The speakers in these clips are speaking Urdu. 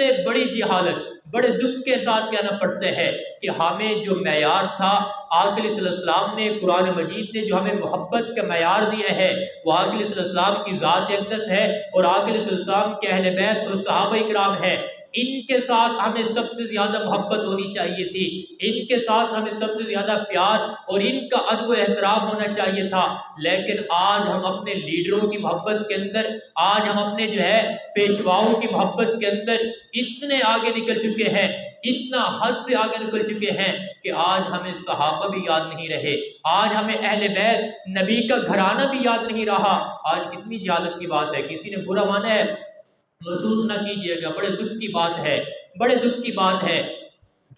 سے بڑی جہالت بڑے دکھ کے ساتھ کہنا پڑتا ہے کہ ہمیں جو معیار تھا آقا صلی اللہ علیہ وسلم نے، قرآن مجید نے جو ہمیں محبت کا معیار دیا ہے وہ آقا صلی اللہ علیہ وسلم کی ذات اقدس ہے اور آقا صلی اللہ علیہ وسلم کے اہل بیت اور صحابہ کرام ہے۔ ان کے ساتھ ہمیں سب سے زیادہ محبت ہونی چاہیے تھی، ان کے ساتھ ہمیں سب سے زیادہ پیار اور ان کا ادب و احترام ہونا چاہیے تھا۔ لیکن آج ہم اپنے لیڈروں کی محبت کے اندر، آج ہم اپنے جو ہے پیشواؤں کی محبت کے اندر اتنے آگے نکل چکے ہیں، اتنا حد سے آگے نکل چکے ہیں کہ آج ہمیں صحابہ بھی یاد نہیں رہے، آج ہمیں اہل بیت نبی کا گھرانہ بھی یاد نہیں رہا۔ آج کتنی جہالت کی بات ہے، کسی نے برا مانا ہے محسوس نہ کیجیے گا، بڑے دکھ کی بات ہے، بڑے دکھ کی بات ہے۔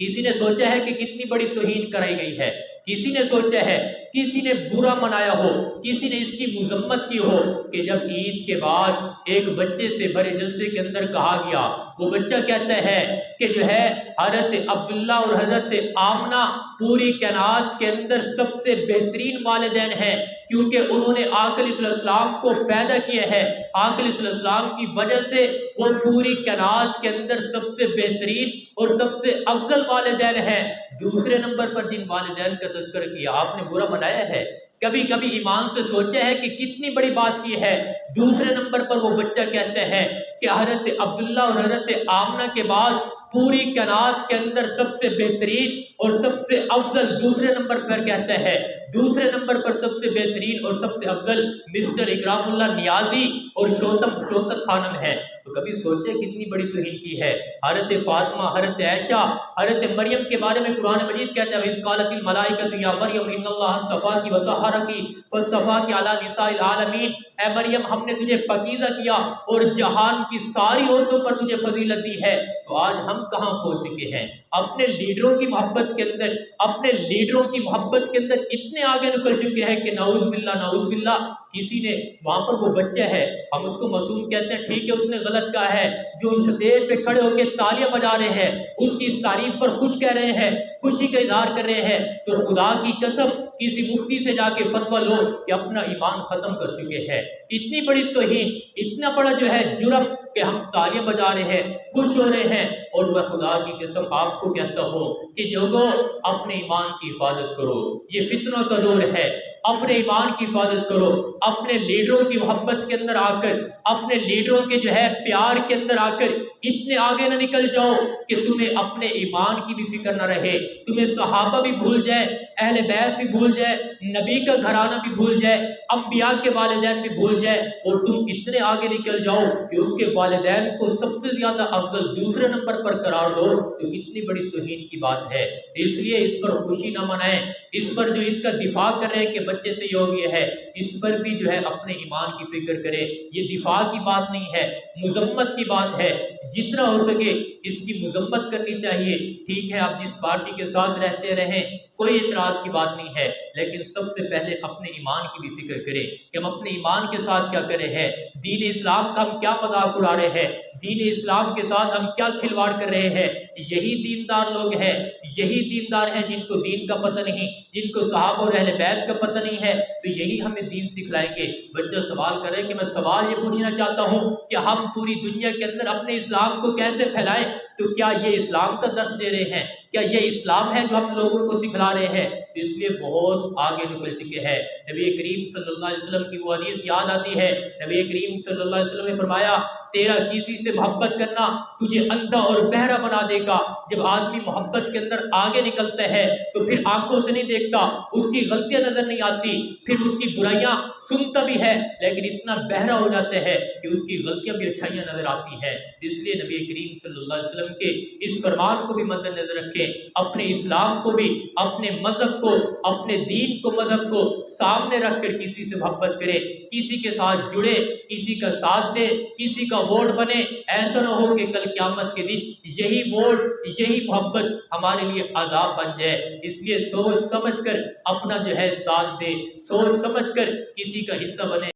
کسی نے سوچا ہے کہ کتنی بڑی توہین کرائی گئی ہے، کسی نے سوچا ہے، کسی نے برا منایا ہو، کسی نے اس کی مذمت کی ہو کہ جب عید کے بعد ایک بچے سے بڑے جلسے کے اندر کہا گیا، وہ بچہ کہتا ہے کہ جو ہے حضرت عبداللہ اور حضرت آمنہ پوری کائنات کے اندر سب سے بہترین والدین ہیں، کیونکہ انہوں نے آقا صلی اللہ علیہ وسلم کو پیدا کیا ہے، آقا صلی اللہ علیہ وسلم کی وجہ سے وہ پوری کائنات کے اندر سب سے بہترین اور سب سے افضل والدین ہیں۔ دوسرے نمبر پر جن والدین کا تذکرہ کیا آپ نے برا منایا ہے، کبھی کبھی ایمان سے سوچا ہے کہ کتنی بڑی بات کی ہے۔ دوسرے نمبر پر وہ بچہ کہتا ہے کہ حضرت عبداللہ اور حضرت آمنہ کے بعد پوری کائنات کے اندر سب سے بہترین اور سب سے افضل، دوسرے نمبر پر کہتا ہے، دوسرے نمبر پر سب سے بہترین اور سب سے افضل مسٹر اکرام اللہ نیازی اور شوکت خانم ہے۔ تو کبھی سوچے کتنی بڑی توہین کی ہے۔ حضرت فاطمہ، حضرت عائشہ، حضرت مریم کے بارے میں قرآن مجید کہتا ہے وَإِذْ قَالَتِ الْمَلَائِكَةُ يَا مَرْيَمُ إِنَّ اللَّهَ اصْطَفَاكِ وَطَهَّرَكِ وَاصْطَفَاكِ عَلَى نِسَاءِ الْعَالَمِينَ، اے مریم ہم نے تجھے پاکیزہ کیا اور جہان کی ساری عورتوں پر تجھے فضیلت دی ہے۔ تو آج ہم کہاں پہنچ چکے ہیں؟ اپنے لیڈروں کی محبت کے اندر، اپنے لیڈروں کی محبت کے اندر اتنے آگے نکل چکے ہیں کہ نعوذ باللہ نعوذ باللہ۔ کسی نے وہاں پر وہ بچہ ہے، ہم اس کو معصوم کہتے ہیں، ٹھیک ہے اس نے غلط کہا ہے، جو اس اسٹیج پہ کھڑے ہو کے تالیاں بجا رہے ہیں، اس کی اس تعریف پر خوش کہہ رہے ہیں، خوشی کا اظہار کر رہے ہیں، تو خدا کی قسم کسی مفتی سے جا کے فتویٰ لو کہ اپنا ایمان ختم کر چکے ہیں۔ اتنی بڑی توہین، اتنا بڑا جو ہے جرم کہ ہم تالیاں بجا رہے ہیں، خوش ہو رہے ہیں، اور میں خدا کی قسم آپ کو کہتا ہوں کہ لوگوں اپنے ایمان کی حفاظت کرو، یہ فتنوں کا دور ہے، اپنے ایمان کی حفاظت کرو، اپنے لیڈروں کی محبت کے اندر آ کر، اپنے لیڈروں کے جو ہے پیار کے اندر آ کر اتنے آگے نہ نکل جاؤ کہ تمہیں اپنے ایمان کی بھی فکر نہ رہے، تمہیں صحابہ بھی بھول جائے، اہل بیت بھی بھول جائے، نبی کا گھرانہ بھی بھول جائے، انبیاء کے والدین بھی بھول جائے، اور تم اتنے آگے نکل جاؤ کہ اس کے والدین کو سب سے زیادہ افضل دوسرے نمبر پر قرار دو، تو کتنی بڑی توہین کی بات ہے۔ اس لیے اس پر خوشی نہ منائیں، اس پر جو اس کا دفاع کر رہے ہیں کہ بچے سے یہ ہو گیا ہے، اس پر بھی جو ہے اپنے ایمان کی فکر کرے۔ یہ دفاع کی بات نہیں ہے، مذمت کی بات ہے، جتنا ہو سکے اس کی مذمت کرنی چاہیے۔ ٹھیک ہے آپ جس پارٹی کے ساتھ رہتے رہیں، کوئی اعتراض کی بات نہیں ہے، لیکن سب سے پہلے اپنے ایمان کی بھی فکر کریں کہ ہم اپنے ایمان کے ساتھ کیا کر رہے ہیں، دین اسلام کا ہم کیا مذاق اڑا رہے ہیں، دین اسلام کے ساتھ ہم کیا کھلواڑ کر رہے ہیں۔ یہی دیندار لوگ ہیں، یہی دیندار ہیں جن کو دین کا پتہ نہیں، جن کو صحابہ اور اہل بیت کا پتہ نہیں ہے، تو یہی ہمیں دین سکھلائیں گے۔ بچہ سوال کر رہے ہیں کہ میں سوال یہ پوچھنا چاہتا ہوں کہ ہم پوری دنیا کے اندر اپنے اسلام کو کیسے پھیلائیں، تو کیا یہ اسلام کا درس دے رہے ہیں، کیا یہ اسلام ہے جو ہم لوگوں کو سکھلا رہے ہیں؟ اس لیے بہت آگے نکل چکے ہیں۔ نبی کریم صلی اللہ علیہ وسلم کی وہ حدیث یاد آتی ہے، نبی کریم صلی اللہ علیہ وسلم نے فرمایا تیرا کسی سے محبت کرنا تجھے اندھا اور بہرا بنا دے گا۔ جب آدمی محبت کے اندر آگے نکلتا ہے تو پھر آنکھوں سے نہیں دیکھتا، اس کی غلطیاں نظر نہیں آتی، پھر اس کی برائیاں سنتا بھی ہے لیکن اتنا بہرا ہو جاتا ہے کہ اس کی غلطیاں بھی اچھائیاں نظر آتی ہیں۔ اس لیے نبی کریم صلی اللہ علیہ وسلم کے اس فرمان کو بھی مد نظر رکھیں، اپنے اسلام کو بھی، اپنے مذہب کو، اپنے دین کو، مذہب کو سامنے رکھ کر کسی سے محبت کرے، کسی کے ساتھ جڑے، کسی کا ساتھ دے، کسی کا ووٹ بنے۔ ایسا نہ ہو کہ کل قیامت کے دن یہی ووٹ، یہی محبت ہمارے لیے عذاب بن جائے۔ اس لیے سوچ سمجھ کر اپنا جو ہے ساتھ دے، سوچ سمجھ کر کسی کا حصہ بنے۔